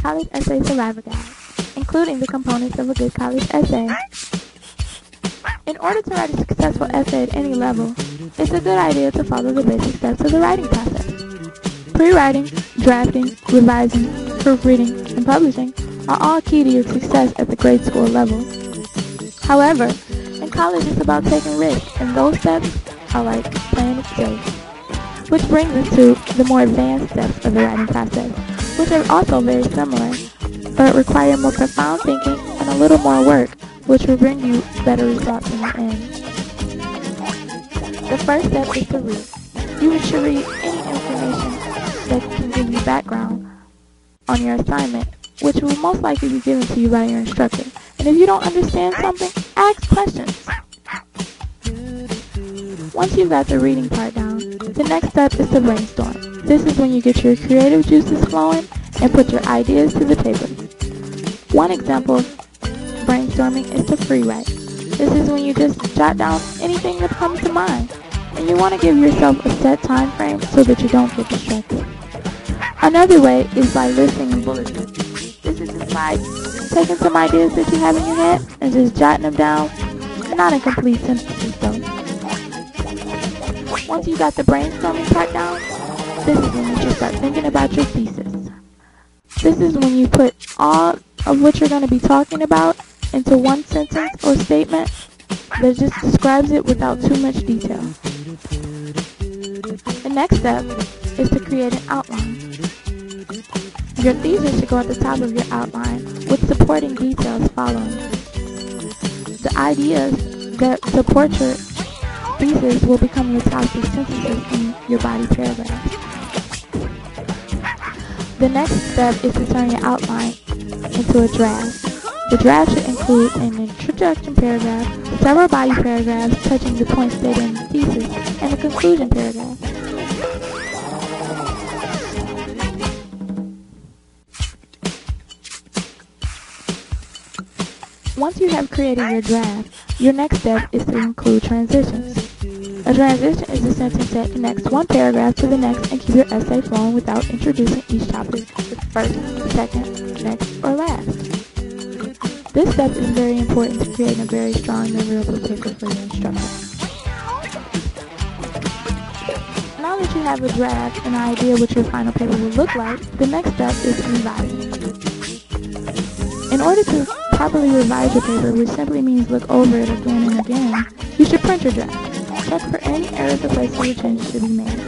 College Essay Survivor Guide, including the components of a good college essay. In order to write a successful essay at any level, it's a good idea to follow the basic steps of the writing process. Pre-writing, drafting, revising, proofreading, and publishing are all key to your success at the grade school level. However, in college it's about taking risks, and those steps are like playing it safe. Which brings us to the more advanced steps of the writing process, which are also very similar, but require more profound thinking and a little more work, which will bring you better results in the end. The first step is to read. You should read any information that can give you background on your assignment, which will most likely be given to you by your instructor. And if you don't understand something, ask questions. Once you've got the reading part down, the next step is to brainstorm. This is when you get your creative juices flowing and put your ideas to the paper. One example of brainstorming is to free write. This is when you just jot down anything that comes to mind, and you want to give yourself a set time frame so that you don't get distracted. Another way is by listing in bullet points. This is just by taking some ideas that you have in your head and just jotting them down, not in complete sentences though. Once you got the brainstorming part down, this is when you should start thinking about your thesis. This is when you put all of what you're going to be talking about into one sentence or statement that just describes it without too much detail. The next step is to create an outline. Your thesis should go at the top of your outline with supporting details following. The ideas that support your thesis will become your top 3 sentences in your body paragraphs. The next step is to turn your outline into a draft. The draft should include an introduction paragraph, several body paragraphs touching the points stated in the thesis, and a conclusion paragraph. Once you have created your draft, your next step is to include transitions. A transition is a sentence that connects one paragraph to the next and keeps your essay flowing without introducing each topic with first, second, next, or last. This step is very important to creating a very strong, memorable paper for your instructor. Now that you have a draft and an idea what your final paper will look like, the next step is revising. In order to properly revise your paper, which simply means look over it again and again, you should print your draft. Check for any errors or places where changes should be made.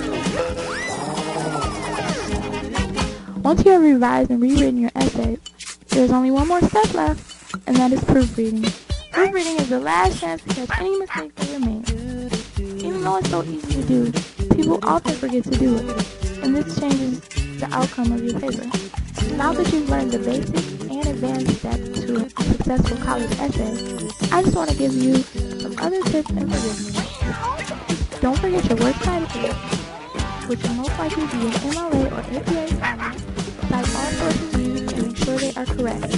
Once you have revised and rewritten your essay, there's only one more step left, and that is proofreading. Proofreading is the last chance to catch any mistakes that were made. Even though it's so easy to do, people often forget to do it, and this changes the outcome of your paper. Now that you've learned the basic and advanced steps to a successful college essay, I just want to give you some other tips and forgiveness. Don't forget your works cited page, which will most likely be an MLA or APA format. Cite all sources used and make sure they are correct.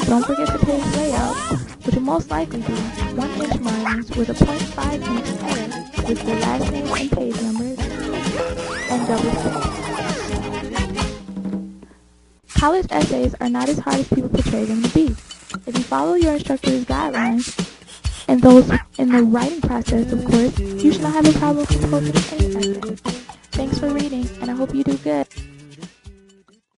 Don't forget the page layout, which will most likely be 1-inch margins with a 0.5-inch header with your last name and page numbers, and double space. College essays are not as hard as people portray them to be. If you follow your instructor's guidelines, and those in the writing process, of course, you should not have a problem composing any essay. Thanks for reading, and I hope you do good.